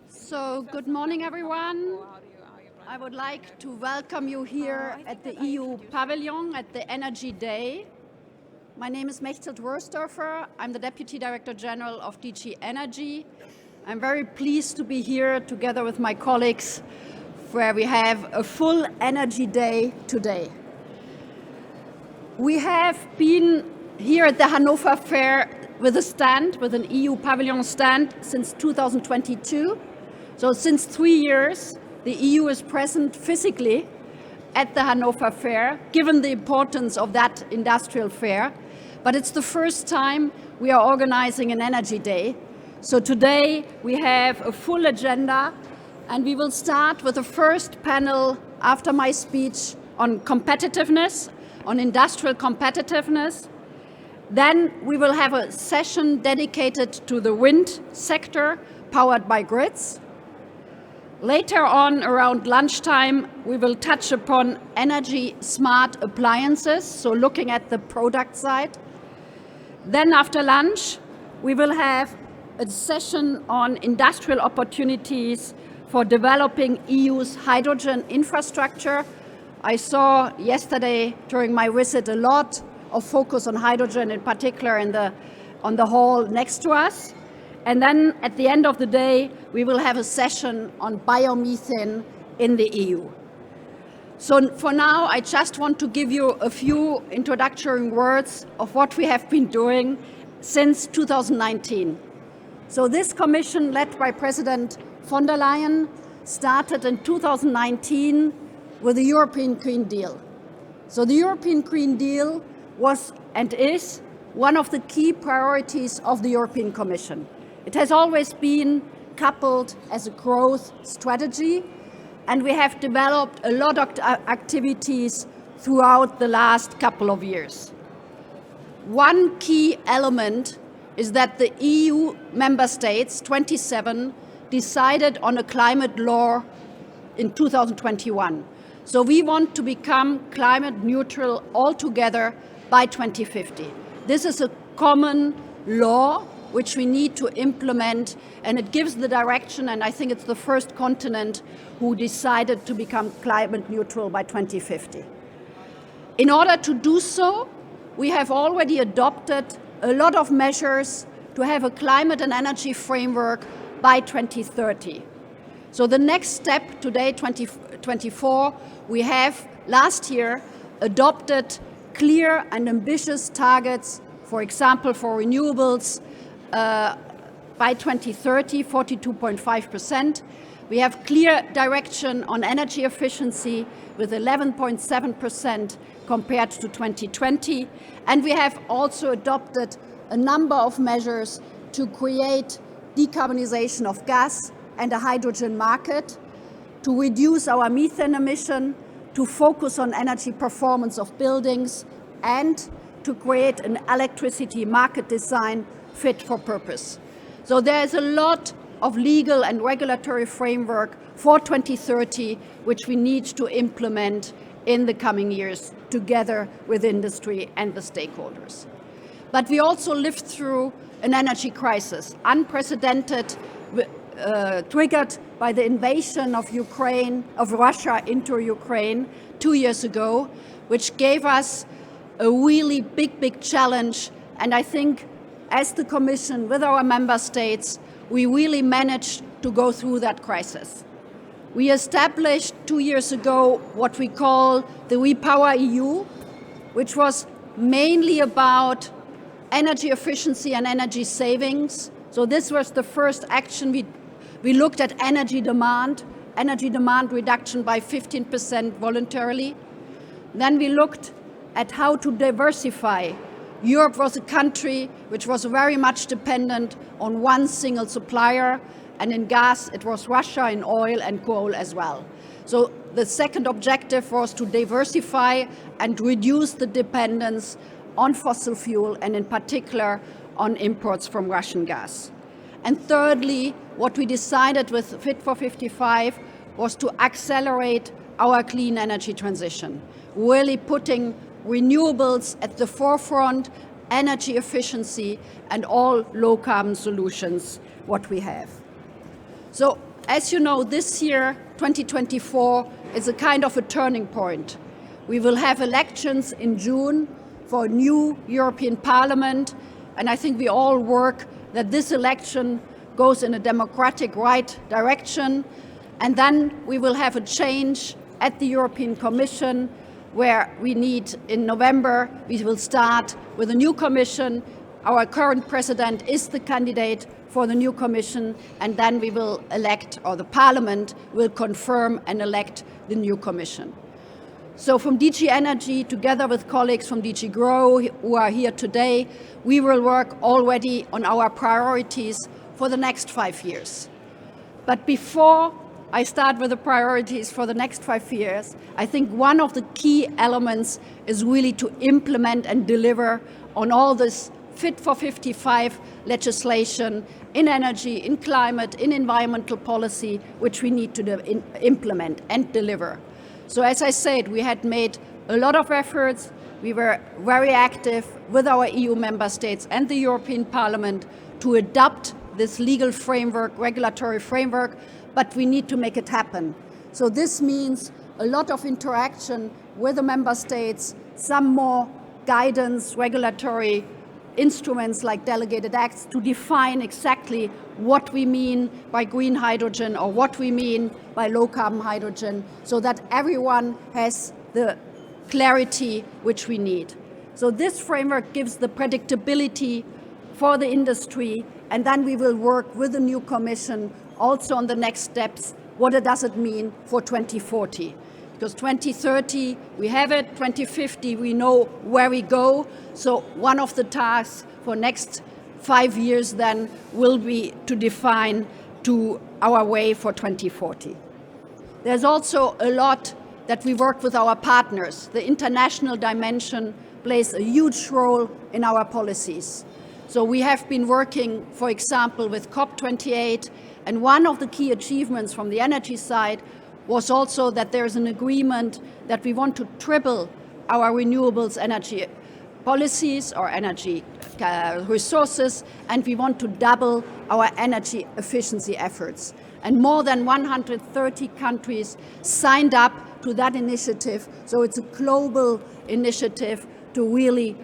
So, good morning, everyone. I would like to welcome you here at the EU Pavilion at the Energy Day. My name is Mechthild Worsdorfer. I'm the Deputy Director General of DG Energy. I'm very pleased to be here together with my colleagues where we have a full Energy Day today. We have been here at the Hannover Fair with a stand, with an EU pavilion stand since 2022. So since 3 years, the EU is present physically at the Hannover Fair, given the importance of that industrial fair. But it's the first time we are organizing an Energy Day. So today we have a full agenda, and we will start with the first panel after my speech on competitiveness, on industrial competitiveness. Then we will have a session dedicated to the wind sector powered by grids. Later on, around lunchtime, we will touch upon energy smart appliances, so looking at the product side. Then after lunch, we will have a session on industrial opportunities for developing EU's hydrogen infrastructure. I saw yesterday during my visit a lot of focus on hydrogen, in particular on the hall next to us. And then at the end of the day, we will have a session on biomethane in the EU. So for now, I just want to give you a few introductory words of what we have been doing since 2019. So this commission, led by President von der Leyen, started in 2019 with the European Green Deal. So the European Green Deal was and is one of the key priorities of the European Commission. It has always been coupled as a growth strategy, and we have developed a lot of activities throughout the last couple of years. One key element is that the EU member states, 27, decided on a climate law in 2021. So we want to become climate neutral altogether by 2050. This is a common law which we need to implement, and it gives the direction, and I think it's the first continent who decided to become climate neutral by 2050. In order to do so, we have already adopted a lot of measures to have a climate and energy framework by 2030. So the next step today, 2024, we have last year adopted clear and ambitious targets, for example, for renewables by 2030, 42.5%. We have clear direction on energy efficiency with 11.7% compared to 2020. And we have also adopted a number of measures to create decarbonization of gas and a hydrogen market, to reduce our methane emission, to focus on energy performance of buildings, and to create an electricity market design fit for purpose. So there is a lot of legal and regulatory framework for 2030 which we need to implement in the coming years together with industry and the stakeholders. But we also lived through an energy crisis, unprecedented, triggered by the invasion of Russia into Ukraine 2 years ago, which gave us a really big challenge. And I think as the Commission, with our member states, we really managed to go through that crisis. We established 2 years ago what we call the Repower EU, which was mainly about energy efficiency and energy savings. So this was the first action. We looked at energy demand reduction by 15% voluntarily. Then we looked at how to diversify. Europe was a country which was very much dependent on one single supplier, and in gas it was Russia, in oil and coal as well. So the second objective was to diversify and reduce the dependence on fossil fuel, and in particular on imports from Russian gas. And thirdly, what we decided with Fit for 55 was to accelerate our clean energy transition, really putting renewables at the forefront, energy efficiency, and all low-carbon solutions what we have. So as you know, this year, 2024, is a kind of a turning point. We will have elections in June for a new European Parliament, and I think we all work that this election goes in a democratic right direction, and then we will have a change at the European Commission where we need, in November, we will start with a new Commission. Our current president is the candidate for the new Commission, and then we will elect, or the Parliament will confirm and elect the new Commission. So from DG Energy, together with colleagues from DG Grow who are here today, we will work already on our priorities for the next 5 years. But before I start with the priorities for the next 5 years, I think one of the key elements is really to implement and deliver on all this Fit for 55 legislation in energy, in climate, in environmental policy, which we need to implement and deliver. So as I said, we had made a lot of efforts. We were very active with our EU member states and the European Parliament to adopt this legal framework, regulatory framework, but we need to make it happen. So this means a lot of interaction with the member states, some more guidance, regulatory instruments like delegated acts to define exactly what we mean by green hydrogen or what we mean by low carbon hydrogen, so that everyone has the clarity which we need. So this framework gives the predictability for the industry, and then we will work with the new Commission also on the next steps. What does it mean for 2040? Because 2030, we have it, 2050, we know where we go. So one of the tasks for next 5 years then will be to define to our way for 2040. There's also a lot that we work with our partners. The international dimension plays a huge role in our policies. So we have been working, for example, with COP28, and one of the key achievements from the energy side was also that there's an agreement that we want to triple our renewables energy policies or energy resources, and we want to double our energy efficiency efforts. And more than 130 countries signed up to that initiative, so it's a global initiative to really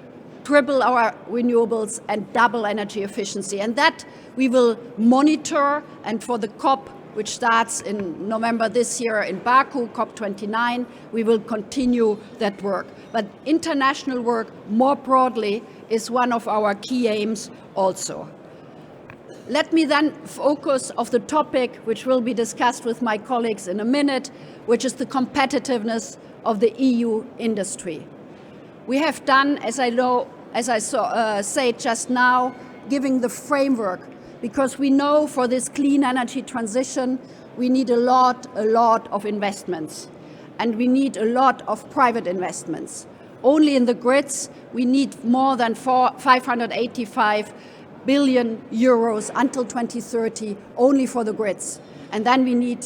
triple our renewables and double energy efficiency. And that we will monitor, and for the COP, which starts in November this year in Baku, COP29, we will continue that work. But international work more broadly is one of our key aims also. Let me then focus on the topic which will be discussed with my colleagues in a minute, which is the competitiveness of the EU industry. We have done, as I said just now, giving the framework, because we know for this clean energy transition, we need a lot of investments, and we need a lot of private investments. Only in the grids, we need more than 585 billion euros until 2030, only for the grids. And then we need,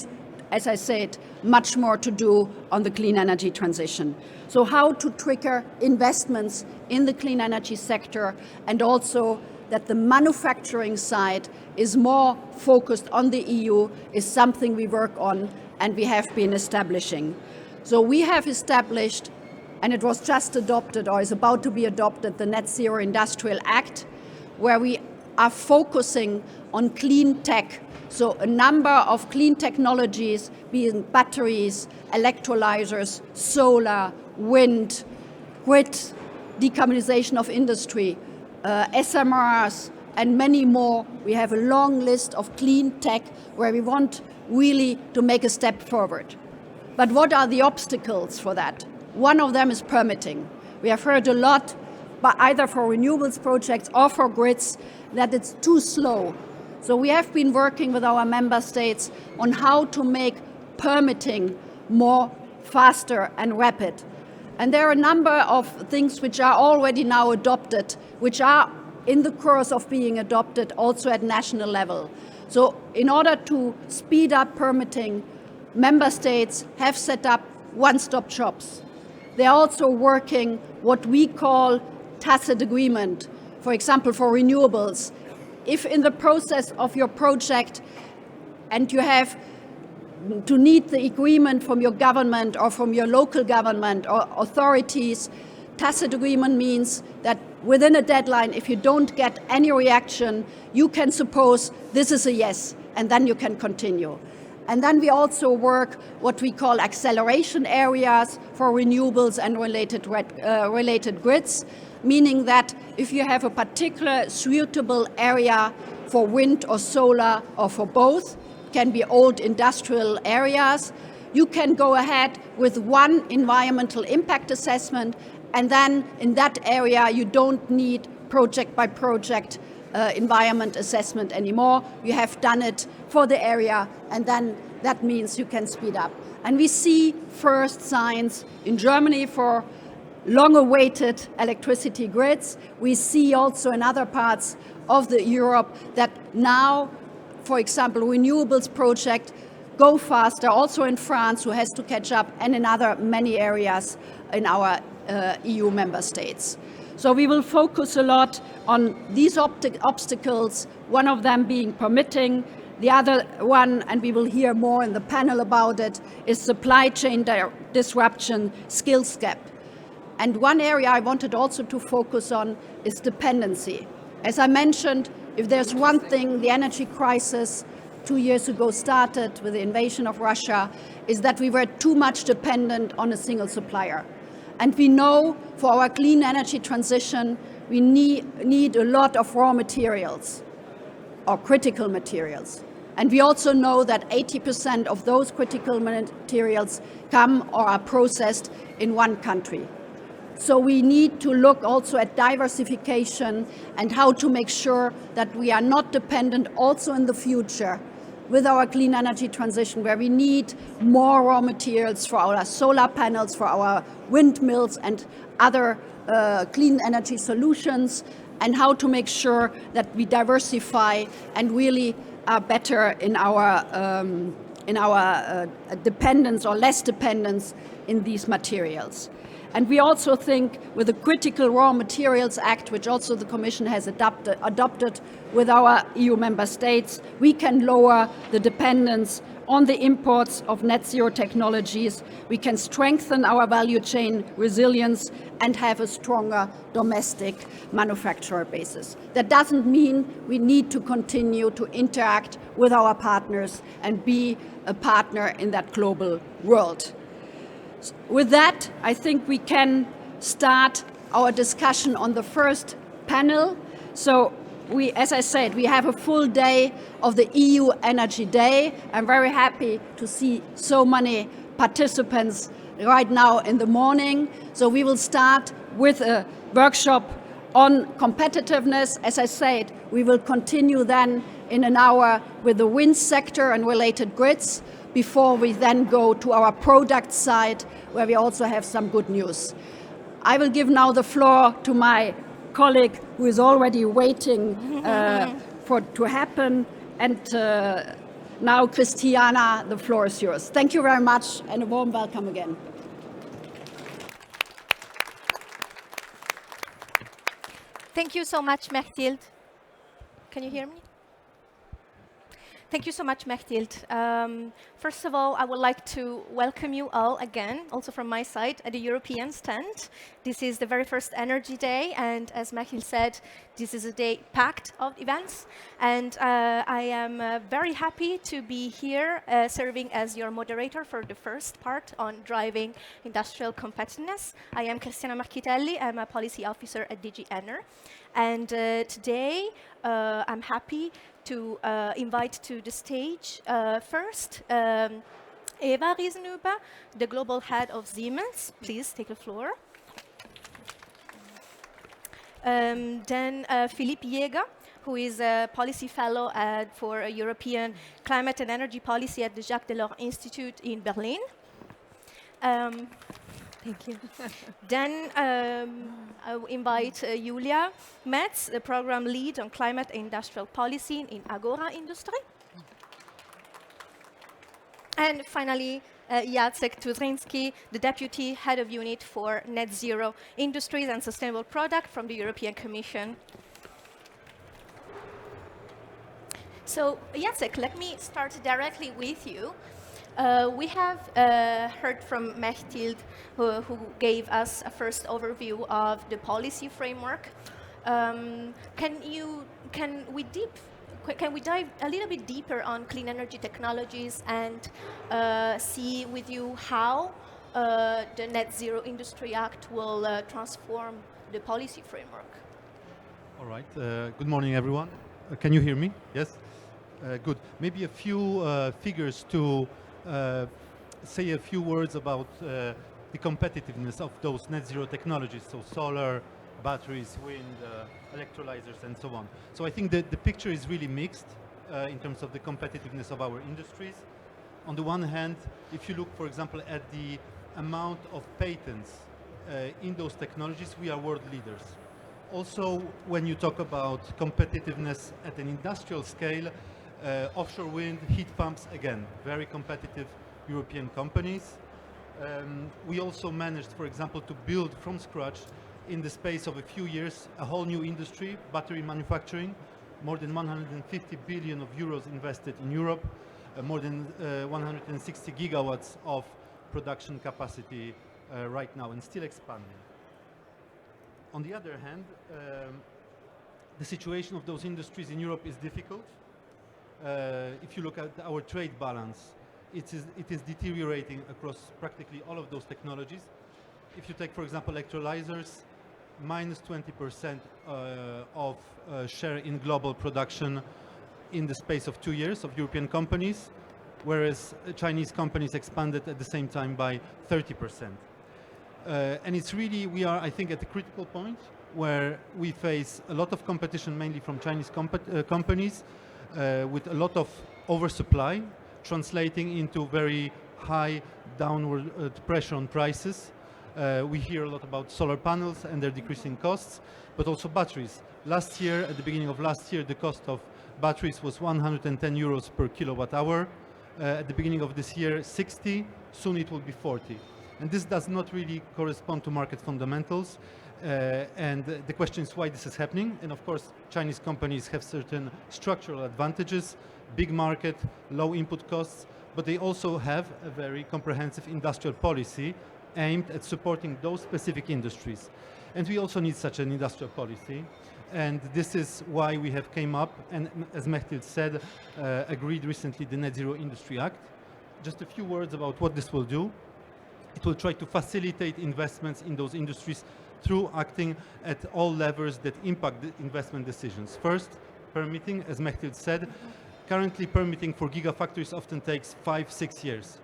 as I said, much more to do on the clean energy transition. So how to trigger investments in the clean energy sector, and also that the manufacturing side is more focused on the EU is something we work on and we have been establishing. So we have established, and it was just adopted or is about to be adopted, the Net Zero Industrial Act, where we are focusing on clean tech. So a number of clean technologies, being batteries, electrolyzers, solar, wind, grid, decarbonization of industry, SMRs, and many more. We have a long list of clean tech where we want really to make a step forward. But what are the obstacles for that? One of them is permitting. We have heard a lot, but either for renewables projects or for grids, that it's too slow. So we have been working with our member states on how to make permitting more faster and rapid. And there are a number of things which are already now adopted, which are in the course of being adopted also at national level. So in order to speed up permitting, member states have set up one-stop shops. They're also working what we call tacit agreement, for example, for renewables. If in the process of your project and you have to need the agreement from your government or from your local government or authorities. Tacit agreement means that within a deadline, if you don't get any reaction, you can suppose this is a yes, and then you can continue. And then we also work what we call acceleration areas for renewables and related grids, meaning that if you have a particular suitable area for wind or solar or for both, can be old industrial areas, you can go ahead with one environmental impact assessment, and then in that area you don't need project by project environment assessment anymore. You have done it for the area, and then that means you can speed up. And we see first signs in Germany for long-awaited electricity grids. We see also in other parts of Europe that now, for example, renewables project go faster, also in France, who has to catch up, and in other many areas in our EU member states. So we will focus a lot on these obstacles, one of them being permitting. The other one, and we will hear more in the panel about it, is supply chain disruption, skills gap. And one area I wanted also to focus on is dependency. As I mentioned, if there's one thing the energy crisis 2 years ago started with the invasion of Russia, is that we were too much dependent on a single supplier. And we know for our clean energy transition, we need a lot of raw materials or critical materials. And we also know that 80% of those critical materials come or are processed in one country. So we need to look also at diversification and how to make sure that we are not dependent also in the future with our clean energy transition, where we need more raw materials for our solar panels, for our windmills and other clean energy solutions, and how to make sure that we diversify and really are better in our dependence or less dependence in these materials. And we also think with the Critical Raw Materials Act, which also the Commission has adopted with our EU member states, we can lower the dependence on the imports of net zero technologies. We can strengthen our value chain resilience and have a stronger domestic manufacturer basis. That doesn't mean we need to continue to interact with our partners and be a partner in that global world. With that, I think we can start our discussion on the first panel. So as I said, we have a full day of the EU Energy Day. I'm very happy to see so many participants right now in the morning. So we will start with a workshop on competitiveness. As I said, we will continue then in an hour with the wind sector and related grids, before we then go to our product side, where we also have some good news. I will give now the floor to my colleague who is already waiting to happen. And now, Christiana, the floor is yours. Thank you very much, and a warm welcome again. Thank you so much, Mechtild. Can you hear me? Thank you so much, Mechtild. First of all, I would like to welcome you all again, also from my side, at the European stand. This is the very first Energy Day, and as Mechtild said, this is a day packed of events. And I am very happy to be here serving as your moderator for the first part on driving industrial competitiveness. I am Cristiana Marchitelli. I'm a policy officer at DG Ener. And today, I'm happy to invite to the stage first Eva Riesenhuber, the global head of Siemens. Please take the floor. Then Philippe Jäger, who is a policy fellow for European climate and energy policy at the Jacques Delors Institute in Berlin. Thank you. Then I will invite Julia Metz, the program lead on climate and industrial policy in Agora Industry. And finally, Jacek Tudriński, the deputy head of unit for net zero industries and sustainable product from the European Commission. So, Jacek, let me start directly with you. We have heard from Mechthild, who gave us a first overview of the policy framework. Can we dive a little bit deeper on clean energy technologies and see with you how the Net Zero Industry Act will transform the policy framework? All right. Good morning, everyone. Can you hear me? Yes? Good. Maybe a few figures to say a few words about the competitiveness of those net zero technologies, so solar, batteries, wind, electrolyzers, and so on. So I think that the picture is really mixed in terms of the competitiveness of our industries. On the one hand, if you look, for example, at the amount of patents in those technologies, we are world leaders. Also, when you talk about competitiveness at an industrial scale, offshore wind, heat pumps, again, very competitive European companies. We also managed, for example, to build from scratch in the space of a few years a whole new industry, battery manufacturing, more than 150 billion of euros invested in Europe, more than 160 gigawatts of production capacity right now and still expanding. On the other hand, the situation of those industries in Europe is difficult. If you look at our trade balance, it is deteriorating across practically all of those technologies. If you take, for example, electrolyzers, minus 20% of share in global production in the space of 2 years of European companies, whereas Chinese companies expanded at the same time by 30%. And it's really, we are, I think, at a critical point where we face a lot of competition, mainly from Chinese companies, with a lot of oversupply, translating into very high downward pressure on prices. We hear a lot about solar panels and their decreasing costs, but also batteries. Last year, at the beginning of last year, the cost of batteries was 110 euros per kilowatt hour. At the beginning of this year, 60, soon it will be 40. And this does not really correspond to market fundamentals. And the question is why this is happening. And of course, Chinese companies have certain structural advantages, big market, low input costs, but they also have a very comprehensive industrial policy aimed at supporting those specific industries. And we also need such an industrial policy. And this is why we have came up, and as Mechthild said, agreed recently the Net Zero Industry Act. Just a few words about what this will do. It will try to facilitate investments in those industries through acting at all levels that impact the investment decisions. First, permitting, as Mechthild said, currently permitting for gigafactories often takes 5-6 years.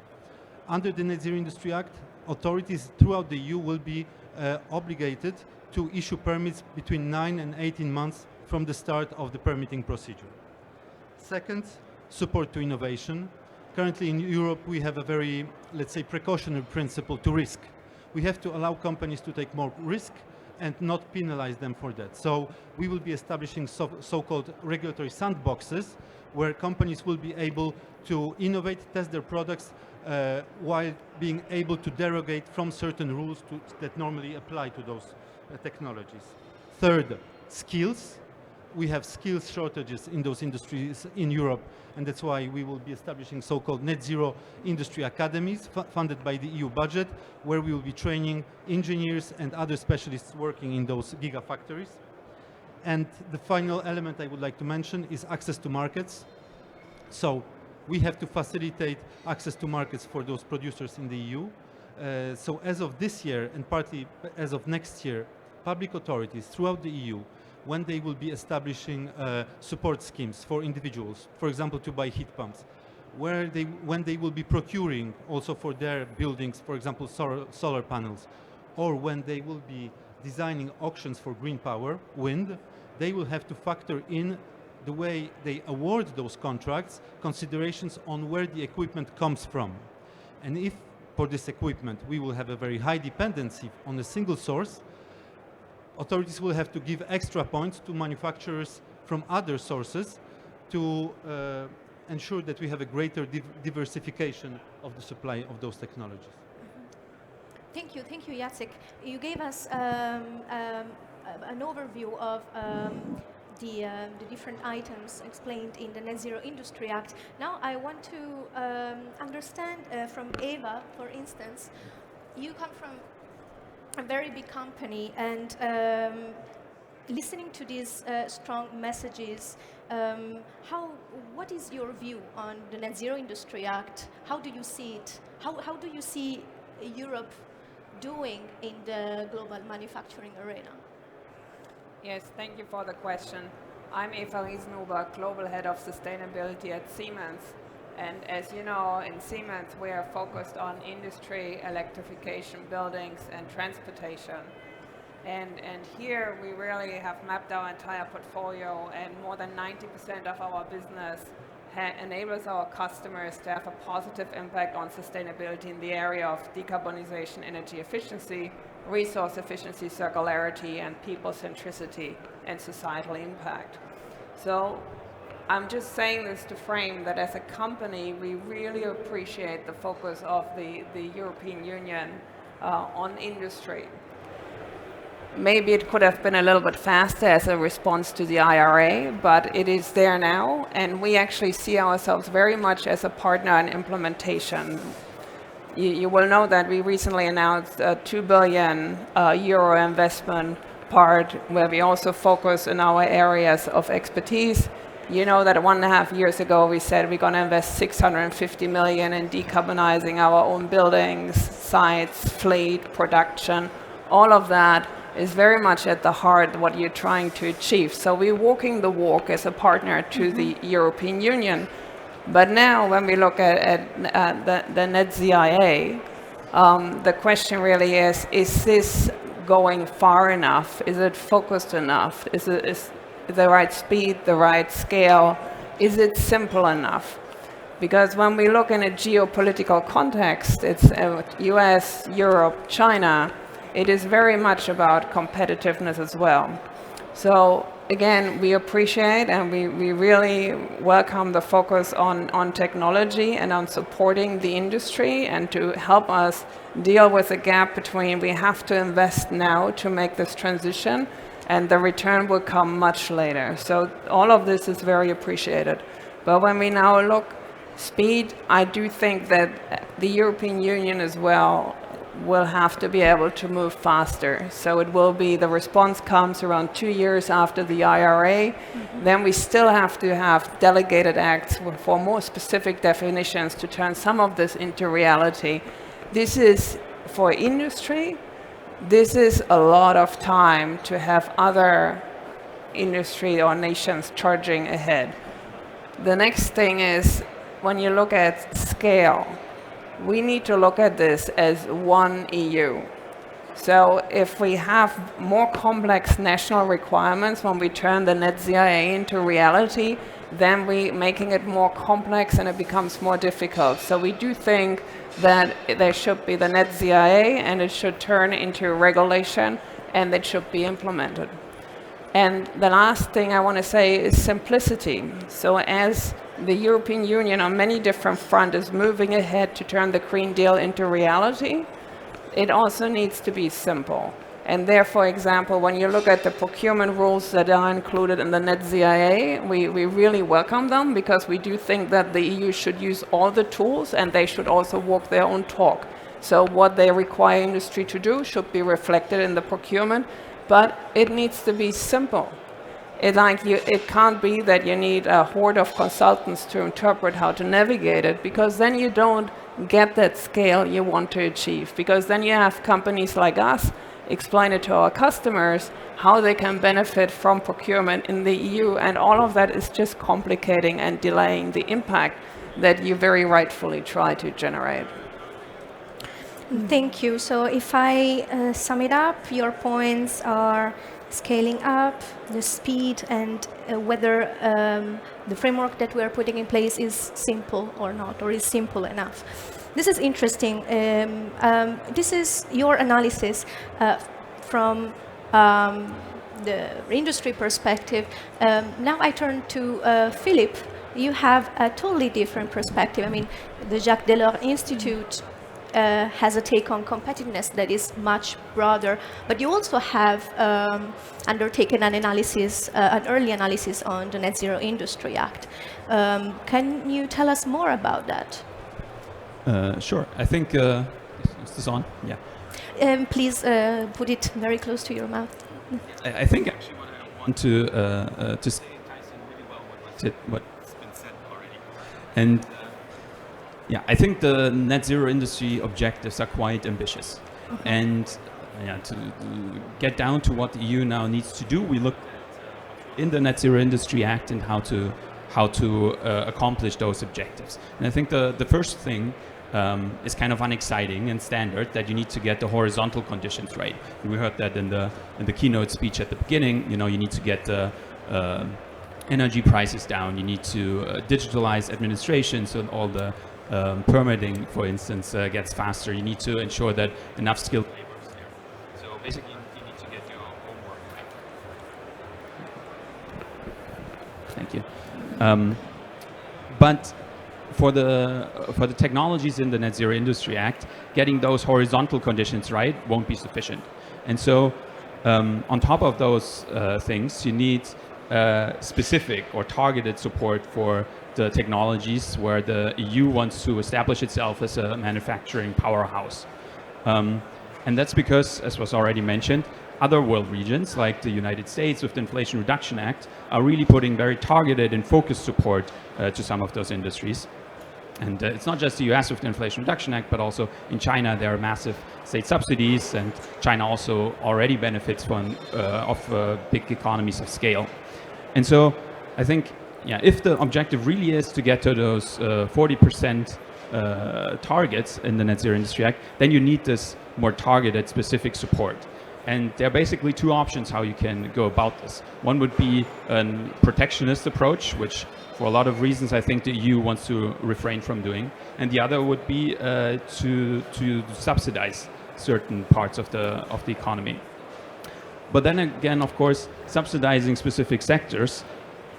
Under the Net Zero Industry Act, authorities throughout the EU will be obligated to issue permits between 9 and 18 months from the start of the permitting procedure. Second, support to innovation. Currently in Europe, we have a very, let's say, precautionary principle to risk. We have to allow companies to take more risk and not penalize them for that. So we will be establishing so-called regulatory sandboxes where companies will be able to innovate, test their products while being able to derogate from certain rules that normally apply to those technologies. Third, skills. We have skills shortages in those industries in Europe, and that's why we will be establishing so-called net zero industry academies funded by the EU budget, where we will be training engineers and other specialists working in those gigafactories. And the final element I would like to mention is access to markets. So we have to facilitate access to markets for those producers in the EU. So as of this year, and partly as of next year, public authorities throughout the EU, when they will be establishing support schemes for individuals, for example, to buy heat pumps, when they will be procuring also for their buildings, for example, solar panels, or when they will be designing auctions for green power, wind, they will have to factor in the way they award those contracts, considerations on where the equipment comes from. And if for this equipment we will have a very high dependency on a single source, authorities will have to give extra points to manufacturers from other sources to ensure that we have a greater diversification of the supply of those technologies. Thank you, Jacek. You gave us an overview of the different items explained in the Net Zero Industry Act. Now I want to understand from Eva, for instance, you come from a very big company, and listening to these strong messages, what is your view on the Net Zero Industry Act? How do you see it? How do you see Europe doing in the global manufacturing arena? Yes, thank you for the question. I'm Eva Riesenhuber, Global Head of Sustainability at Siemens. And as you know, in Siemens, we are focused on industry, electrification, buildings, and transportation. And here we really have mapped our entire portfolio, and more than 90% of our business enables our customers to have a positive impact on sustainability in the area of decarbonization, energy efficiency, resource efficiency, circularity, and people centricity and societal impact. So I'm just saying this to frame that as a company, we really appreciate the focus of the European Union on industry. Maybe it could have been a little bit faster as a response to the IRA, but it is there now, and we actually see ourselves very much as a partner in implementation. You will know that we recently announced a 2 billion euro investment part where we also focus in our areas of expertise. You know that 1.5 years ago we said we're going to invest 650 million in decarbonizing our own buildings, sites, fleet, production. All of that is very much at the heart of what you're trying to achieve. So we're walking the walk as a partner to the European Union. But now when we look at the Net ZIA, the question really is this going far enough? Is it focused enough? Is the right speed, the right scale? Is it simple enough? Because when we look in a geopolitical context, it's US, Europe, China, it is very much about competitiveness as well. So again, we appreciate and we really welcome the focus on technology and on supporting the industry and to help us deal with the gap between we have to invest now to make this transition and the return will come much later. So all of this is very appreciated. But when we now look speed, I do think that the European Union as well will have to be able to move faster. So it will be, the response comes around 2 years after the IRA. Then we still have to have delegated acts for more specific definitions to turn some of this into reality. This is for industry. This is a lot of time to have other industry or nations charging ahead. The next thing is when you look at scale, we need to look at this as one EU. So if we have more complex national requirements when we turn the Net ZIA into reality, then we're making it more complex and it becomes more difficult. So we do think that there should be the Net ZIA and it should turn into regulation and it should be implemented. And the last thing I want to say is simplicity. So as the European Union on many different fronts is moving ahead to turn the Green Deal into reality, it also needs to be simple. And there, for example, when you look at the procurement rules that are included in the Net ZIA, we really welcome them because we do think that the EU should use all the tools and they should also walk their own talk. So what they require industry to do should be reflected in the procurement, but it needs to be simple. It can't be that you need a horde of consultants to interpret how to navigate it, because then you don't get that scale you want to achieve. Because then you have companies like us explain it to our customers how they can benefit from procurement in the EU, and all of that is just complicating and delaying the impact that you very rightfully try to generate. Thank you. So if I sum it up, your points are scaling up, the speed, and whether the framework that we are putting in place is simple or not, or is simple enough. This is interesting. This is your analysis from the industry perspective. Now I turn to Philip. You have a totally different perspective. I mean, the Jacques Delors Institute has a take on competitiveness that is much broader, but you also have undertaken an analysis, an early analysis on the Net Zero Industry Act. Can you tell us more about that? Sure. I think, is this on? Yeah. Please put it very close to your mouth. I think actually what I want to say ties in really well with what's been said already. And yeah, I think the net zero industry objectives are quite ambitious. And yeah, to get down to what the EU now needs to do, we looked at in the Net Zero Industry Act and how to accomplish those objectives. And I think the first thing is kind of unexciting and standard, that you need to get the horizontal conditions right. And we heard that in the keynote speech at the beginning. You know, you need to get the energy prices down. You need to digitalize administration, so all the permitting, for instance, gets faster. You need to ensure that enough skilled labor is there. So basically, you need to get your homework right. Thank you. But for the technologies in the Net Zero Industry Act, getting those horizontal conditions right won't be sufficient. And so on top of those things, you need specific or targeted support for the technologies where the EU wants to establish itself as a manufacturing powerhouse. And that's because, as was already mentioned, other world regions like the United States with the Inflation Reduction Act are really putting very targeted and focused support to some of those industries. And it's not just the US with the Inflation Reduction Act, but also in China there are massive state subsidies, and China also already benefits from big economies of scale. And so I think, yeah, if the objective really is to get to those 40% targets in the Net Zero Industry Act, then you need this more targeted, specific support. And there are basically two options how you can go about this. One would be a protectionist approach, which for a lot of reasons I think the EU wants to refrain from doing. And the other would be to subsidize certain parts of the economy. But then again, of course, subsidizing specific sectors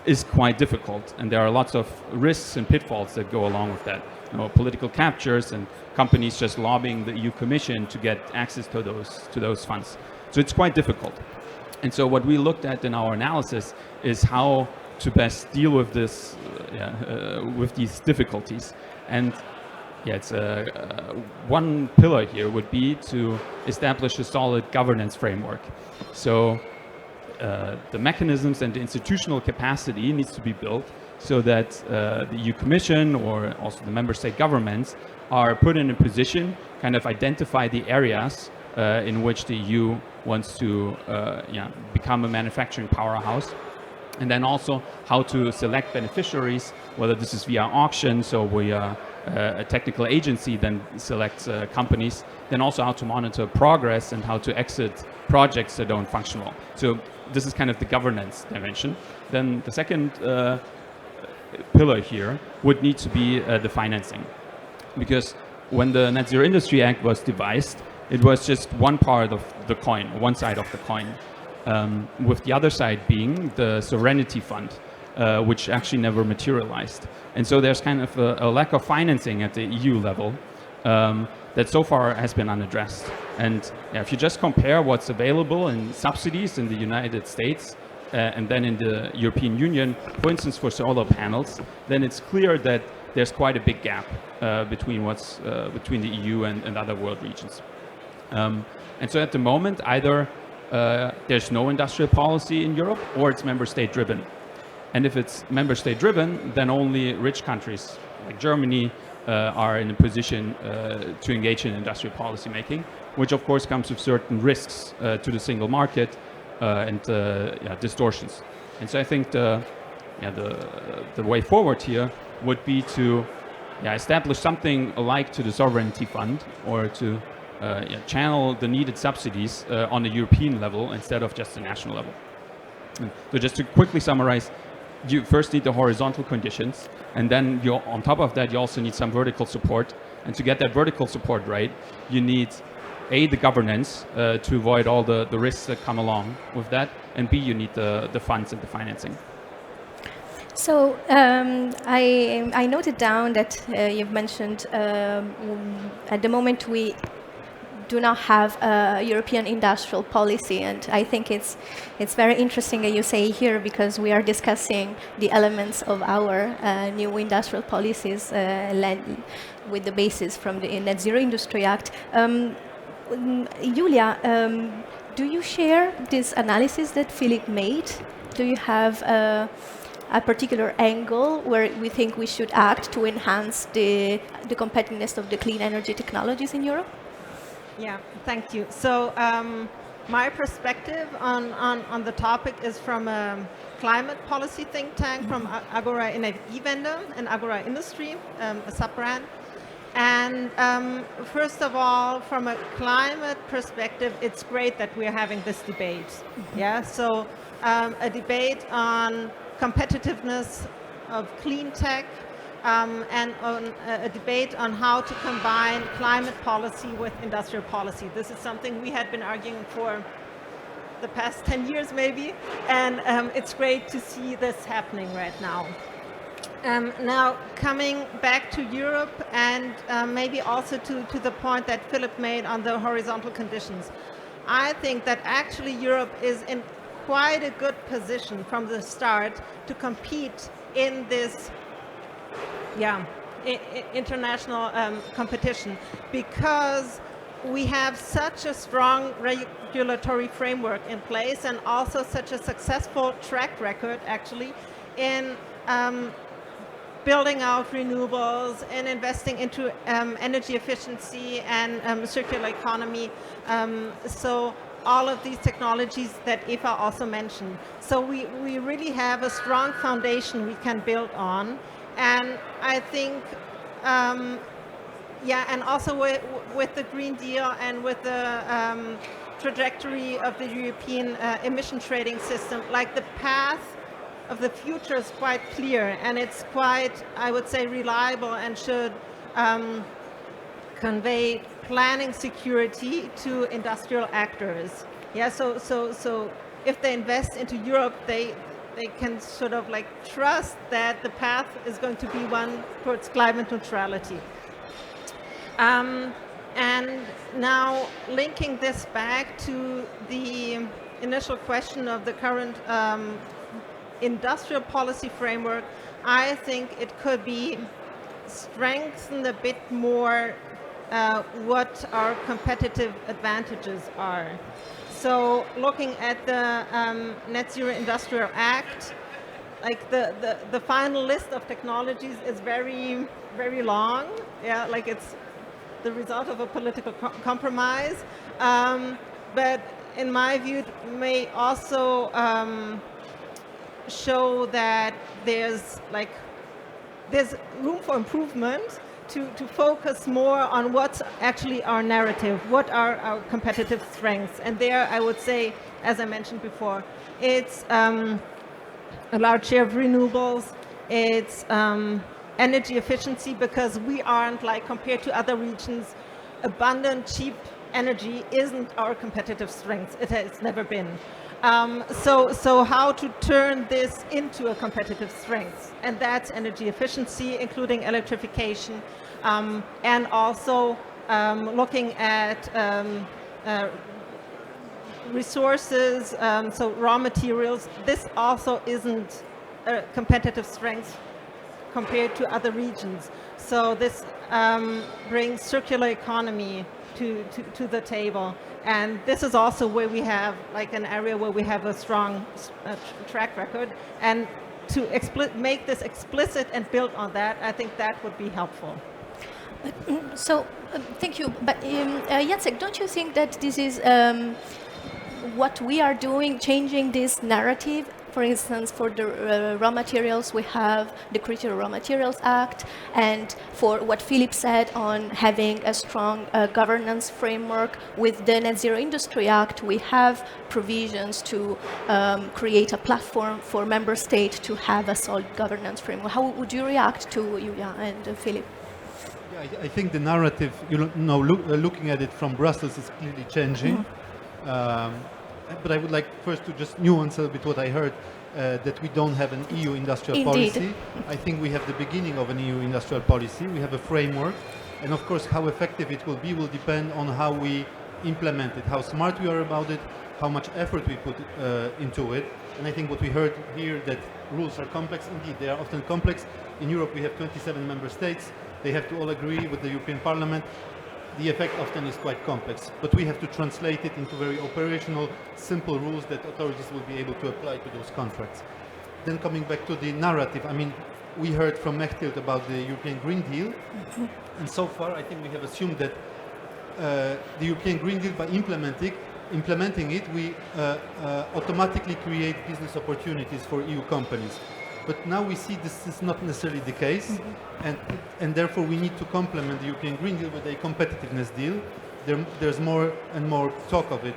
is quite difficult, and there are lots of risks and pitfalls that go along with that. You know, political captures and companies just lobbying the EU Commission to get access to those funds. So it's quite difficult. And so what we looked at in our analysis is how to best deal with this, with these difficulties. And yeah, it's one pillar here would be to establish a solid governance framework. So the mechanisms and the institutional capacity needs to be built so that the EU Commission or also the member state governments are put in a position, kind of identify the areas in which the EU wants to become a manufacturing powerhouse, and then also how to select beneficiaries, whether this is via auction, so we are a technical agency then selects companies, then also how to monitor progress and how to exit projects that don't function well. So this is kind of the governance dimension. Then the second pillar here would need to be the financing. Because when the Net Zero Industry Act was devised, it was just one part of the coin, one side of the coin, with the other side being the Sovereignty Fund, which actually never materialized. And so there's kind of a lack of financing at the EU level that so far has been unaddressed. And if you just compare what's available in subsidies in the United States and then in the European Union, for instance, for solar panels, then it's clear that there's quite a big gap between between the EU and other world regions. And so at the moment, either there's no industrial policy in Europe or it's member state driven. And if it's member state driven, then only rich countries like Germany are in a position to engage in industrial policy making, which of course comes with certain risks to the single market and distortions. And so I think the way forward here would be to establish something alike to the Sovereignty Fund, or to channel the needed subsidies on the European level instead of just the national level. So just to quickly summarize, you first need the horizontal conditions, and then on top of that you also need some vertical support. And to get that vertical support right, you need A, the governance to avoid all the risks that come along with that, and B, you need the funds and the financing. So I noted down that you've mentioned at the moment we do not have a European industrial policy, and I think it's very interesting that you say here because we are discussing the elements of our new industrial policies with the basis from the Net Zero Industry Act. Julia, do you share this analysis that Philip made? Do you have a particular angle where we think we should act to enhance the competitiveness of the clean energy technologies in Europe? Yeah, thank you. So my perspective on the topic is from a climate policy think tank from Agora Energiewende and Agora Industry, a sub-brand. And first of all, from a climate perspective, it's great that we're having this debate. Yeah, so a debate on competitiveness of clean tech, and on a debate on how to combine climate policy with industrial policy. This is something we had been arguing for the past 10 years maybe, and it's great to see this happening right now. Now, coming back to Europe and maybe also to the point that Philip made on the horizontal conditions, I think that actually Europe is in quite a good position from the start to compete in this international competition, because we have such a strong regulatory framework in place and also such a successful track record actually in building out renewables and investing into energy efficiency and circular economy. So all of these technologies that Eva also mentioned. So we really have a strong foundation we can build on. And I think, and also with the Green Deal and with the trajectory of the European emission trading system, like the path of the future is quite clear, and it's quite, I would say, reliable and should convey planning security to industrial actors. Yeah, so if they invest into Europe, they can sort of like trust that the path is going to be one towards climate neutrality. And now linking this back to the initial question of the current industrial policy framework, I think it could be strengthened a bit more what our competitive advantages are. So looking at the Net Zero Industrial Act, like the final list of technologies is very, very long. Yeah, like it's the result of a political compromise. But in my view, it may also show that there's room for improvement to focus more on what's actually our narrative, what are our competitive strengths. And there I would say, as I mentioned before, it's a large share of renewables, it's energy efficiency, because we aren't, like compared to other regions, abundant, cheap energy isn't our competitive strength. It has never been. So how to turn this into a competitive strength, and that's energy efficiency, including electrification, and also looking at resources, so raw materials. This also isn't a competitive strength compared to other regions. So this brings circular economy to the table. And this is also where we have like an area where we have a strong track record. And to make this explicit and build on that, I think that would be helpful. So, thank you. But Jacek, don't you think that this is what we are doing, changing this narrative? For instance, for the raw materials, we have the Critical Raw Materials Act, and for what Philip said on having a strong governance framework with the Net Zero Industry Act, we have provisions to create a platform for member states to have a solid governance framework. How would you react to Julia and Philip? Yeah, I think the narrative, looking at it from Brussels, is clearly changing. But I would like first to just nuance a bit what I heard. that we don't have an EU industrial Indeed. policy. I think we have the beginning of an EU industrial policy. We have a framework, and of course how effective it will depend on how we implement it, how smart we are about it, how much effort we put into it. And I think what we heard here, that rules are complex. Indeed, they are often complex. In Europe we have 27 member states. They have to all agree with the European Parliament. The effect often is quite complex, but we have to translate it into very operational, simple rules that authorities will be able to apply to those contracts. Then coming back to the narrative, I mean, we heard from Mechthild about the European Green Deal, and so far I think we have assumed that the European Green Deal, by implementing it, we automatically create business opportunities for EU companies. But now we see this is not necessarily the case, and therefore we need to complement the European Green Deal with a competitiveness deal. There's more and more talk of it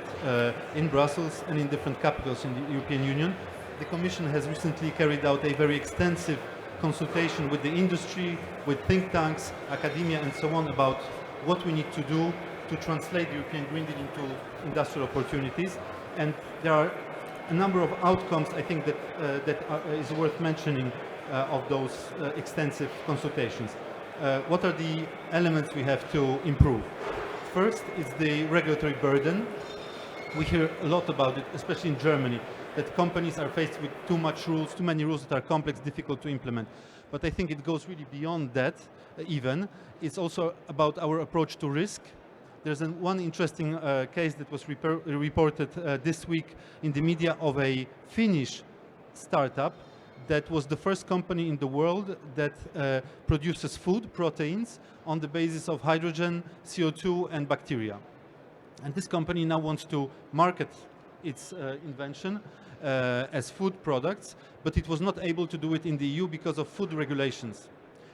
in Brussels and in different capitals in the European Union. The Commission has recently carried out a very extensive consultation with the industry, with think tanks, academia and so on about what we need to do to translate the European Green Deal into industrial opportunities. And there are a number of outcomes, I think, that is worth mentioning of those extensive consultations. What are the elements we have to improve? First is the regulatory burden. We hear a lot about it, especially in Germany, that companies are faced with too many rules that are complex, difficult to implement. But I think it goes really beyond that even. It's also about our approach to risk. There's one interesting case that was reported this week in the media of a Finnish startup that was the first company in the world that produces food, proteins, on the basis of hydrogen, CO2 and bacteria. And this company now wants to market its invention as food products, but it was not able to do it in the EU because of food regulations.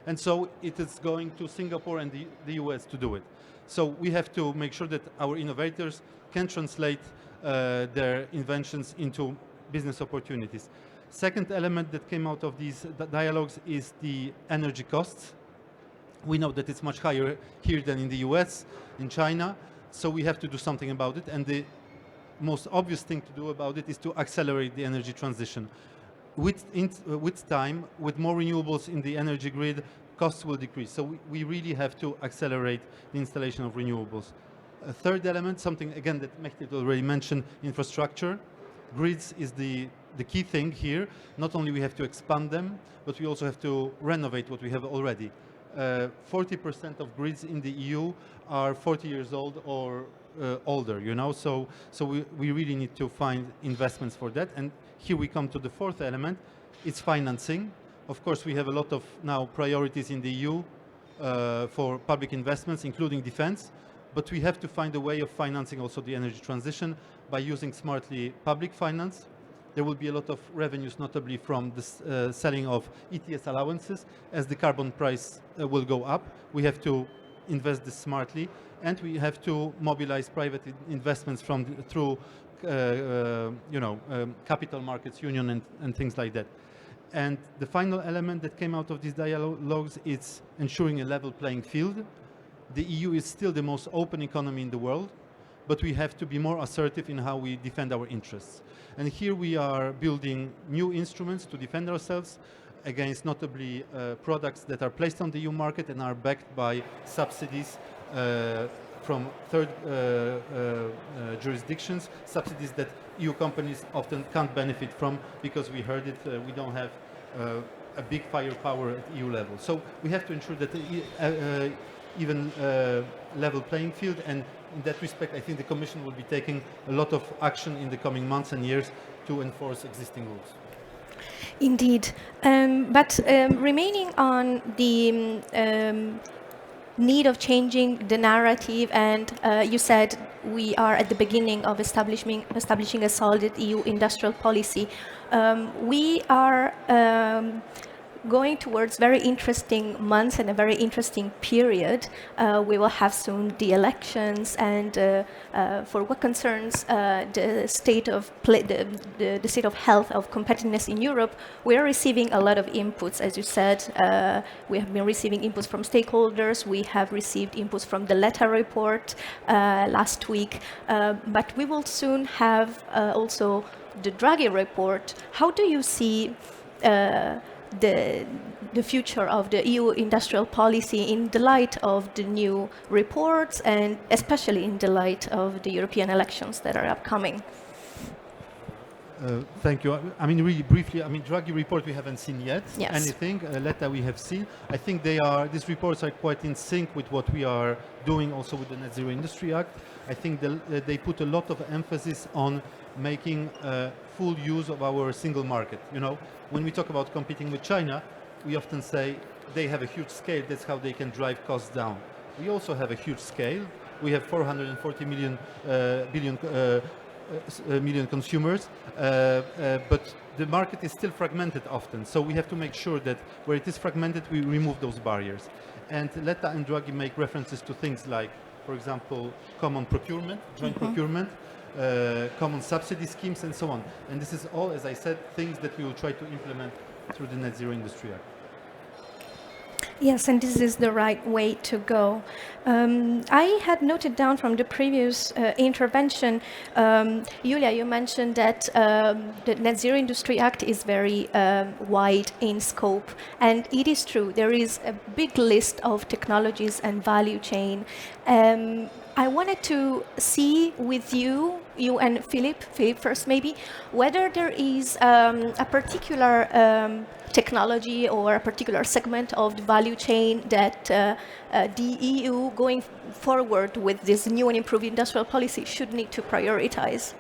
And so it is going to Singapore and the US to do it. So we have to make sure that our innovators can translate their inventions into business opportunities. Second element that came out of these dialogues is the energy costs. We know that it's much higher here than in the US, in China, so we have to do something about it. And the most obvious thing to do about it is to accelerate the energy transition. With time, with more renewables in the energy grid, costs will decrease. So we really have to accelerate the installation of renewables. A third element, something again that Mechthild already mentioned, infrastructure. Grids is the key thing here. Not only we have to expand them, but we also have to renovate what we have already. 40% of grids in the EU are 40 years old or older, you know, so we really need to find investments for that. And here we come to the fourth element, it's financing. Of course, we have a lot of now priorities in the EU for public investments, including defense, but we have to find a way of financing also the energy transition by using smartly public finance. There will be a lot of revenues, notably from the selling of ETS allowances. As the carbon price will go up, we have to invest this smartly, and we have to mobilize private investments through capital markets union and things like that. And the final element that came out of these dialogues is ensuring a level playing field. The EU is still the most open economy in the world, but we have to be more assertive in how we defend our interests. And here we are building new instruments to defend ourselves against notably products that are placed on the EU market and are backed by subsidies from third jurisdictions, subsidies that EU companies often can't benefit from because we heard it, we don't have a big firepower at EU level. So we have to ensure that even level playing field, and in that respect I think the Commission will be taking a lot of action in the coming months and years to enforce existing rules. Indeed, but remaining on the need of changing the narrative, and you said we are at the beginning of establishing a solid EU industrial policy. We are going towards very interesting months and a very interesting period. We will have soon the elections, and for what concerns the state of the state of health of competitiveness in Europe, we are receiving a lot of inputs. As you said, we have been receiving inputs from stakeholders. We have received inputs from the Letta report last week, but we will soon have also the Draghi report, how do you see the future of the EU industrial policy in the light of the new reports and especially in the light of the European elections that are upcoming? Thank you. I mean, really briefly, I mean, Draghi report we haven't seen yet. Yes. Anything, Letta we have seen. I think these reports are quite in sync with what we are doing also with the Net Zero Industry Act. I think they put a lot of emphasis on making full use of our single market. You know, when we talk about competing with China, we often say they have a huge scale, that's how they can drive costs down. We also have a huge scale. We have 440 million consumers, but the market is still fragmented often. So we have to make sure that where it is fragmented, we remove those barriers. And Letta and Draghi make references to things like, for example, common procurement, joint procurement, common subsidy schemes, and so on. And this is all, as I said, things that we will try to implement through the Net Zero Industry Act. Yes, and this is the right way to go. I had noted down from the previous intervention, Julia, you mentioned that the Net Zero Industry Act is very wide in scope, and it is true. There is a big list of technologies and value chain. I wanted to see with you and Philip first maybe, whether there is a particular technology or a particular segment of the value chain that the EU going forward with this new and improved industrial policy should need to prioritize.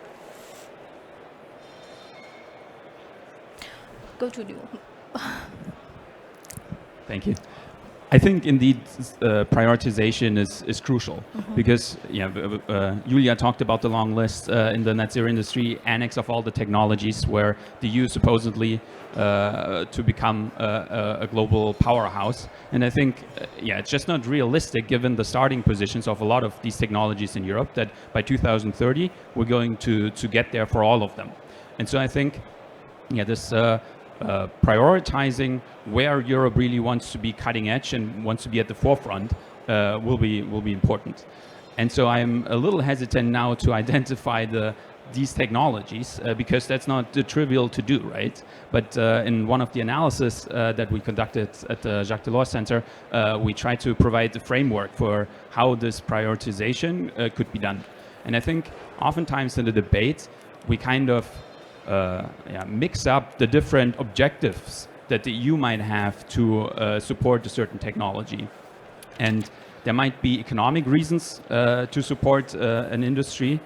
Go to you. Thank you. I think indeed prioritization is crucial because Julia talked about the long list in the Net Zero Industry Annex of all the technologies where the EU supposedly to become a global powerhouse. And I think, it's just not realistic given the starting positions of a lot of these technologies in Europe that by 2030 we're going to get there for all of them. And so I think, this prioritizing where Europe really wants to be cutting edge and wants to be at the forefront will be important. And so I'm a little hesitant now to identify these technologies because that's not trivial to do, right? But in one of the analysis that we conducted at the Jacques Delors Center, we tried to provide the framework for how this prioritization could be done. And I think oftentimes in the debate, we kind of mix up the different objectives that the EU might have to support a certain technology. And there might be economic reasons to support an industry.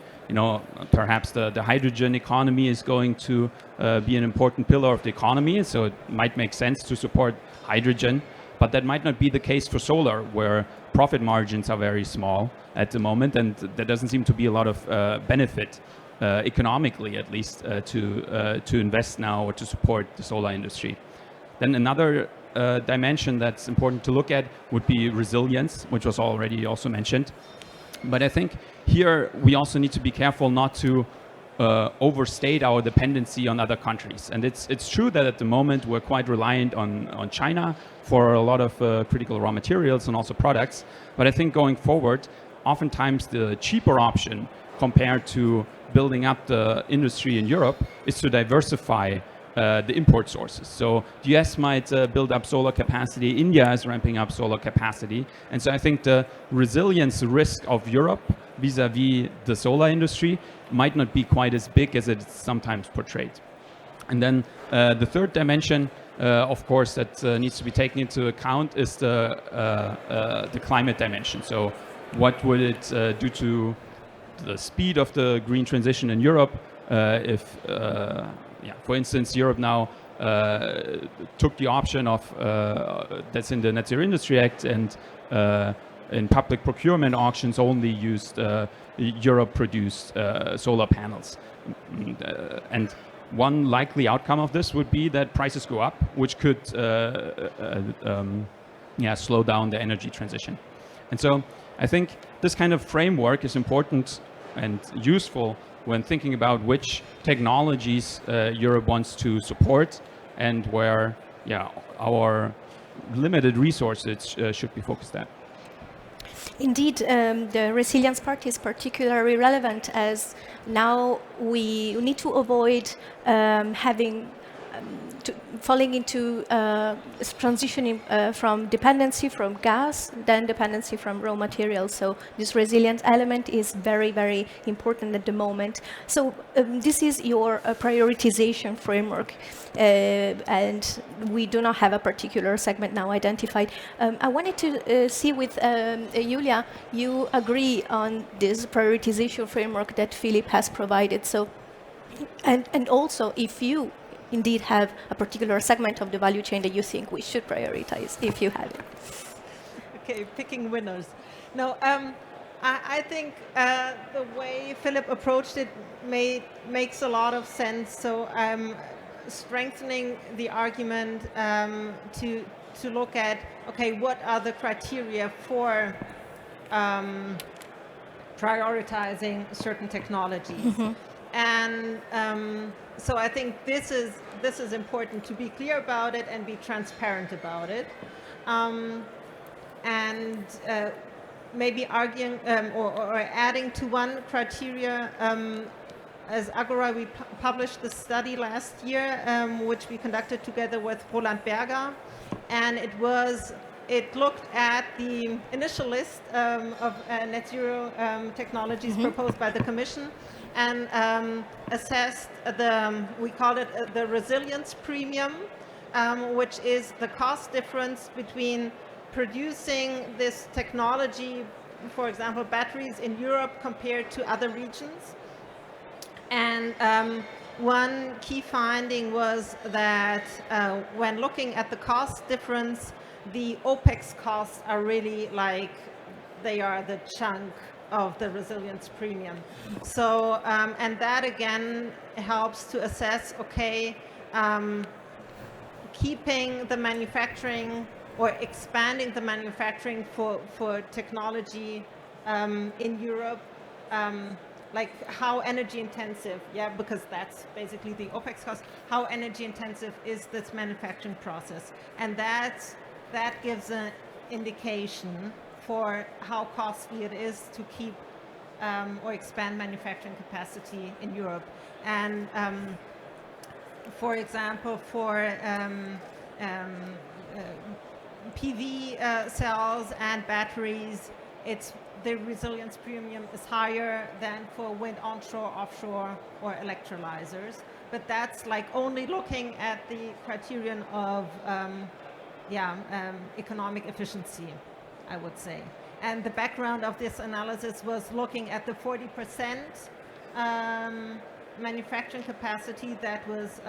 Perhaps the hydrogen economy is going to be an important pillar of the economy, so it might make sense to support hydrogen. But that might not be the case for solar, where profit margins are very small at the moment, and there doesn't seem to be a lot of benefit economically, at least, to invest now or to support the solar industry. Then another dimension that's important to look at would be resilience, which was already also mentioned. But I think here we also need to be careful not to overstate our dependency on other countries. And it's true that at the moment we're quite reliant on China for a lot of critical raw materials and also products. But I think going forward, oftentimes the cheaper option compared to building up the industry in Europe is to diversify the import sources. So the US might build up solar capacity, India is ramping up solar capacity. And so I think the resilience risk of Europe vis-a-vis the solar industry might not be quite as big as it's sometimes portrayed. And then the third dimension, of course, that needs to be taken into account is the climate dimension. So what would it do to the speed of the green transition in Europe if, for instance, Europe now took the option of that's in the Net Zero Industry Act and in public procurement auctions only used Europe-produced solar panels. And one likely outcome of this would be that prices go up, which could slow down the energy transition. And so I think this kind of framework is important and useful when thinking about which technologies Europe wants to support and where our limited resources should be focused at. Indeed, the resilience part is particularly relevant as now we need to avoid having falling into transitioning from dependency from gas, then dependency from raw materials. So this resilient element is very, very important at the moment. So this is your prioritization framework, and we do not have a particular segment now identified. I wanted to see with Julia, you agree on this prioritization framework that Philip has provided. So, and also if you indeed have a particular segment of the value chain that you think we should prioritize, if you have it. Okay, picking winners. No, I think the way Philip approached it makes a lot of sense. So I'm strengthening the argument to look at, okay, what are the criteria for prioritizing certain technologies? Mm-hmm. And so I think this is important to be clear about it and be transparent about it, and maybe arguing or adding to one criteria. As Agora, we published the study last year, which we conducted together with Roland Berger, and it looked at the initial list of net zero technologies mm-hmm. proposed by the Commission, and assessed we call it the resilience premium, which is the cost difference between producing this technology, for example, batteries in Europe compared to other regions. And one key finding was that when looking at the cost difference, the OPEX costs are really they are the chunk of the resilience premium. So, and that again helps to assess, okay, keeping the manufacturing or expanding the manufacturing for technology in Europe, like how energy intensive, yeah, because that's basically the OPEX cost, how energy intensive is this manufacturing process? And that gives an indication for how costly it is to keep or expand manufacturing capacity in Europe. And for example, for PV cells and batteries, the resilience premium is higher than for wind onshore, offshore, or electrolyzers. But that's like only looking at the criterion of economic efficiency, I would say. And the background of this analysis was looking at the 40% manufacturing capacity that was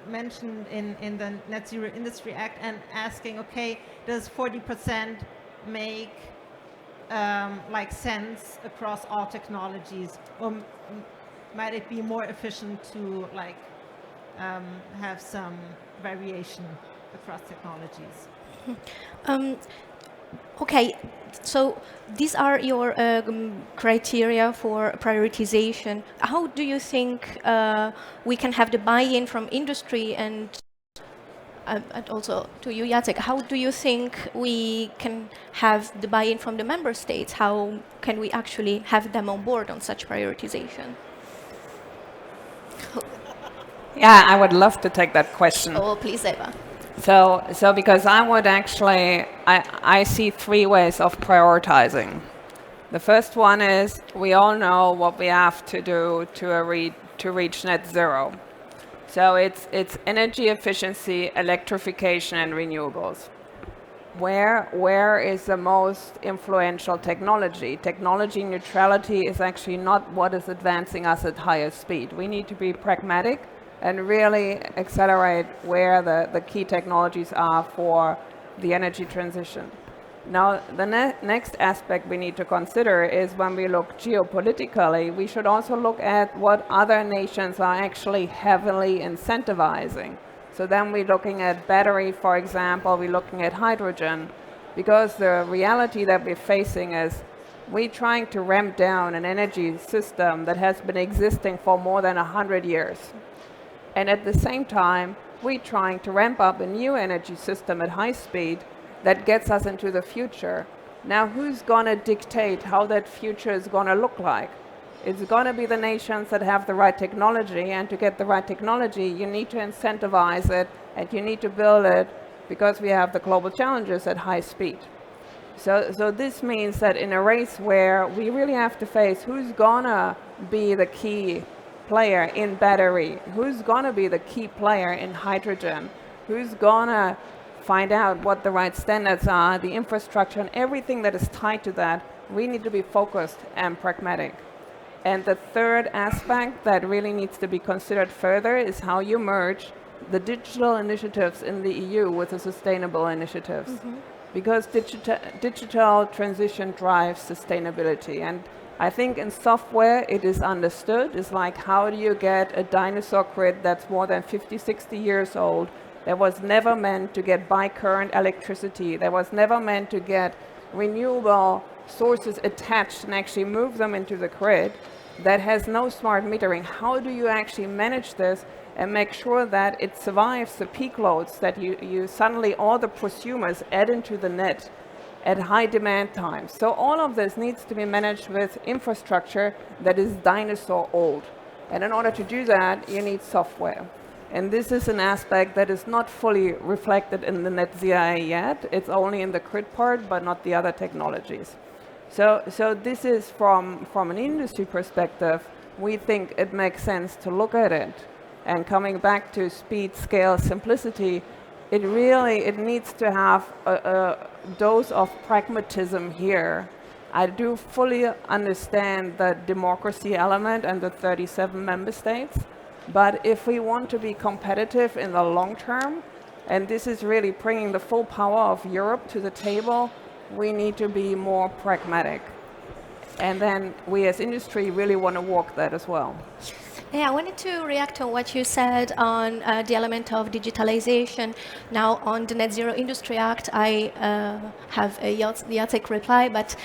mentioned in the Net Zero Industry Act, and asking, okay, does 40% make sense across all technologies, or might it be more efficient to have some variation across technologies? Okay, so these are your criteria for prioritization. How do you think we can have the buy-in from industry, and also to you, Jacek, how do you think we can have the buy-in from the member states? How can we actually have them on board on such prioritization? Yeah, I would love to take that question. Oh, please, Eva. So because I would actually, I see three ways of prioritizing. The first one is, we all know what we have to do to reach net zero. So it's energy efficiency, electrification, and renewables. Where is the most influential technology? Technology neutrality is actually not what is advancing us at higher speed. We need to be pragmatic and really accelerate where the key technologies are for the energy transition. Now, the next aspect we need to consider is, when we look geopolitically, we should also look at what other nations are actually heavily incentivizing. So then we're looking at battery, for example, we're looking at hydrogen, because the reality that we're facing is we're trying to ramp down an energy system that has been existing for more than 100 years. And at the same time, we're trying to ramp up a new energy system at high speed that gets us into the future, Now, who's going to dictate how that future is going to look like? It's going to be the nations that have the right technology, and to get the right technology, you need to incentivize it, and you need to build it, because we have the global challenges at high speed. So this means that in a race where we really have to face who's gonna be the key player in battery, who's gonna be the key player in hydrogen, who's gonna find out what the right standards are, the infrastructure and everything that is tied to that, we need to be focused and pragmatic. And the third aspect that really needs to be considered further is how you merge the digital initiatives in the EU with the sustainable initiatives. Because digital transition drives sustainability. And I think in software it is understood. It's like, how do you get a dinosaur grid that's more than 50, 60 years old, that was never meant to get bi-current electricity, that was never meant to get renewable sources attached and actually move them into the grid, that has no smart metering. How do you actually manage this and make sure that it survives the peak loads that you suddenly, all the prosumers add into the net at high demand times? So all of this needs to be managed with infrastructure that is dinosaur old. And in order to do that, you need software. And this is an aspect that is not fully reflected in the net zero yet. It's only in the grid part, but not the other technologies. So this is from an industry perspective, we think it makes sense to look at it. And coming back to speed, scale, simplicity, it needs to have a dose of pragmatism here. I do fully understand the democracy element and the 37 member states, but if we want to be competitive in the long term, and this is really bringing the full power of Europe to the table, we need to be more pragmatic. And then we as industry really want to walk that as well. Yeah, I wanted to react on what you said on the element of digitalization. Now, on the Net Zero Industry Act, I have a Jacek reply, but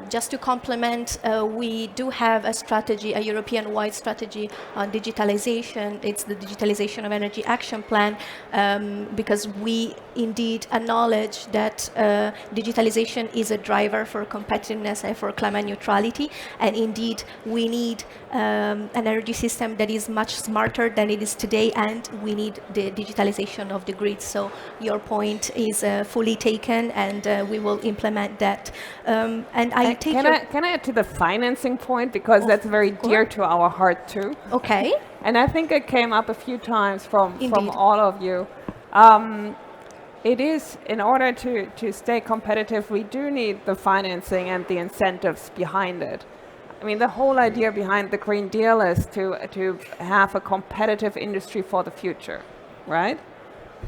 just to complement, we do have a strategy, a European-wide strategy on digitalization. It's the Digitalization of Energy Action Plan, because we indeed acknowledge that digitalization is a driver for competitiveness and for climate neutrality, and indeed we need an energy system that is much smarter than it is today, and we need the digitalization of the grid. So your point is fully taken, and we will implement that. And I take Can I add to the financing point, because that's very dear to our heart too. Okay. And I think it came up a few times from Indeed. all of you. It is, in order to stay competitive, we do need the financing and the incentives behind it. I mean, the whole idea behind the Green Deal is to have a competitive industry for the future, right?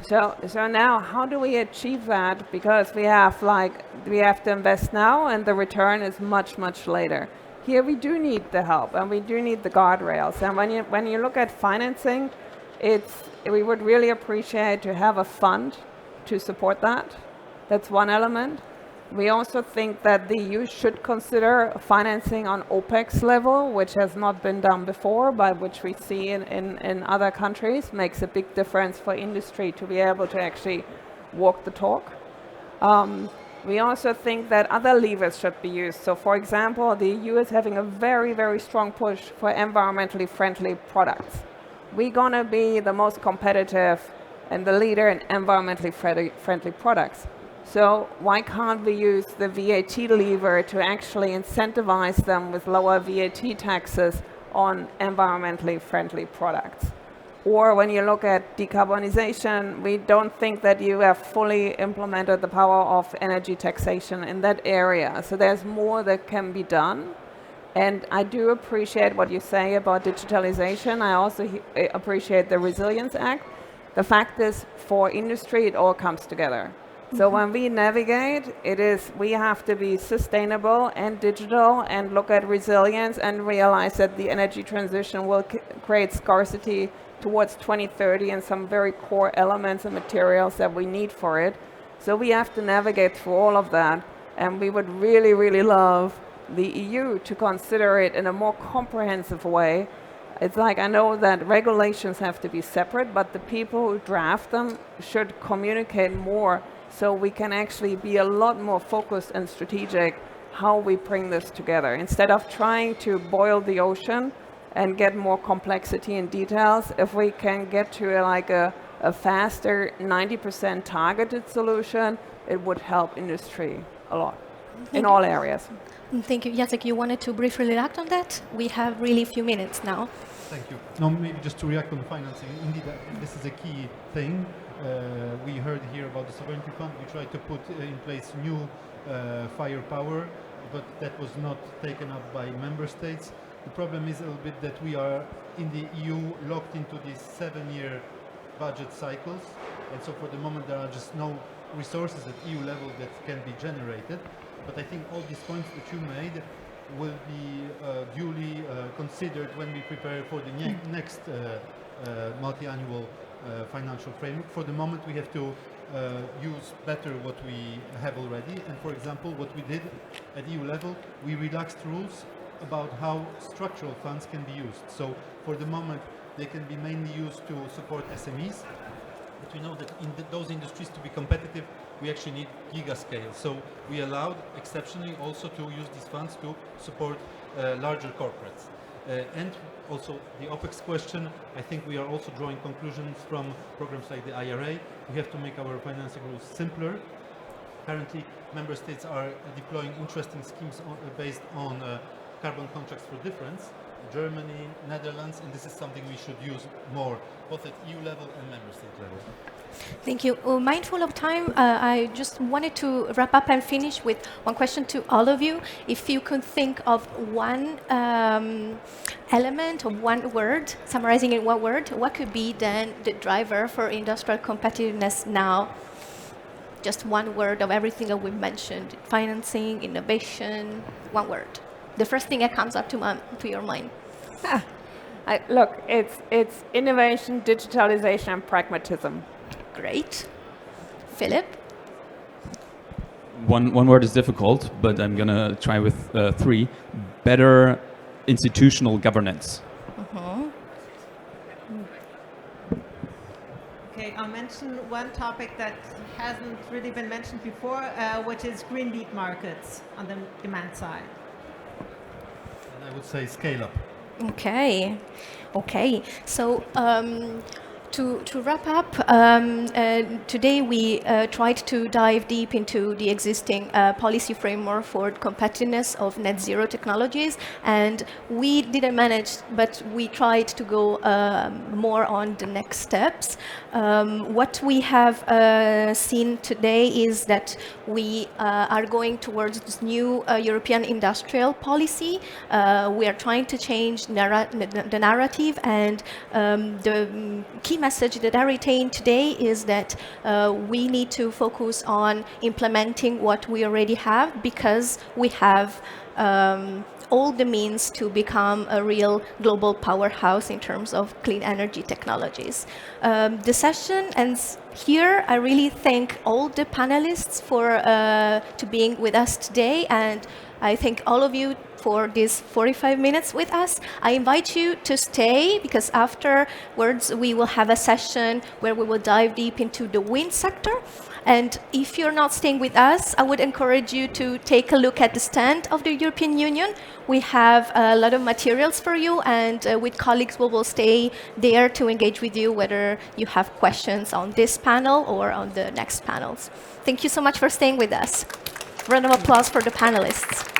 So now, how do we achieve that? Because we have to invest now, and the return is much, much later. Here we do need the help, and we do need the guardrails. And when you look at financing, we would really appreciate to have a fund to support that. That's one element. We also think that the EU should consider financing on OPEX level, which has not been done before, but which we see in other countries, makes a big difference for industry to be able to actually walk the talk. We also think that other levers should be used. So for example, the EU is having a very, very strong push for environmentally friendly products. We're gonna be the most competitive and the leader in environmentally friendly products. So why can't we use the VAT lever to actually incentivize them with lower VAT taxes on environmentally friendly products? Or when you look at decarbonization, we don't think that you have fully implemented the power of energy taxation in that area. So there's more that can be done. And I do appreciate what you say about digitalization. I also appreciate the Resilience Act. The fact is, for industry, it all comes together. So when we navigate, we have to be sustainable and digital and look at resilience and realize that the energy transition will create scarcity towards 2030 and some very core elements and materials that we need for it. So we have to navigate through all of that, and we would really, really love the EU to consider it in a more comprehensive way. It's like, I know that regulations have to be separate, but the people who draft them should communicate more so we can actually be a lot more focused and strategic how we bring this together. Instead of trying to boil the ocean and get more complexity and details, if we can get to a faster 90% targeted solution, it would help industry a lot in all areas. Thank you. Jacek, you wanted to briefly react on that? We have really few minutes now. Thank you. No, maybe just to react on financing. Indeed, this is a key thing. We heard here about the sovereignty fund. We tried to put in place new firepower, but that was not taken up by member states. The problem is a little bit that we are in the EU locked into these 7-year budget cycles, and so for the moment there are just no resources at EU level that can be generated. But I think all these points that you made will be duly considered when we prepare for the next multi-annual financial framework. For the moment we have to use better what we have already, and for example what we did at EU level, we relaxed rules about how structural funds can be used. So for the moment they can be mainly used to support SMEs, but we know that in those industries to be competitive we actually need gigascale. So we allowed exceptionally also to use these funds to support larger corporates. And also the OPEX question, I think we are also drawing conclusions from programs like the IRA. We have to make our financing rules simpler. Currently, member states are deploying interesting schemes based on carbon contracts for difference. Germany, Netherlands, and this is something we should use more, both at EU level and member state level. Thank you. Mindful of time, I just wanted to wrap up and finish with one question to all of you. If you could think of one element or one word, summarizing in one word, what could be then the driver for industrial competitiveness now? Just one word of everything that we've mentioned: financing, innovation, one word. The first thing that comes up to your mind. Look, it's innovation, digitalization, and pragmatism. Great. Philip? One word is difficult, but I'm going to try with 3. Better institutional governance. Okay, I'll mention one topic that hasn't really been mentioned before, which is green lead markets on the demand side. And I would say scale up. Okay. So to wrap up, today we tried to dive deep into the existing policy framework for competitiveness of net zero technologies, and we didn't manage, but we tried to go more on the next steps. What we have seen today is that we are going towards this new European industrial policy. We are trying to change the narrative, and the key message that I retain today is that we need to focus on implementing what we already have, because we have all the means to become a real global powerhouse in terms of clean energy technologies. The session ends here. I really thank all the panelists for to being with us today, and I thank all of you for these 45 minutes with us. I invite you to stay, because afterwards we will have a session where we will dive deep into the wind sector. And if you're not staying with us, I would encourage you to take a look at the stand of the European Union. We have a lot of materials for you, and with colleagues we will stay there to engage with you, whether you have questions on this panel or on the next panels. Thank you so much for staying with us. Round of applause for the panelists.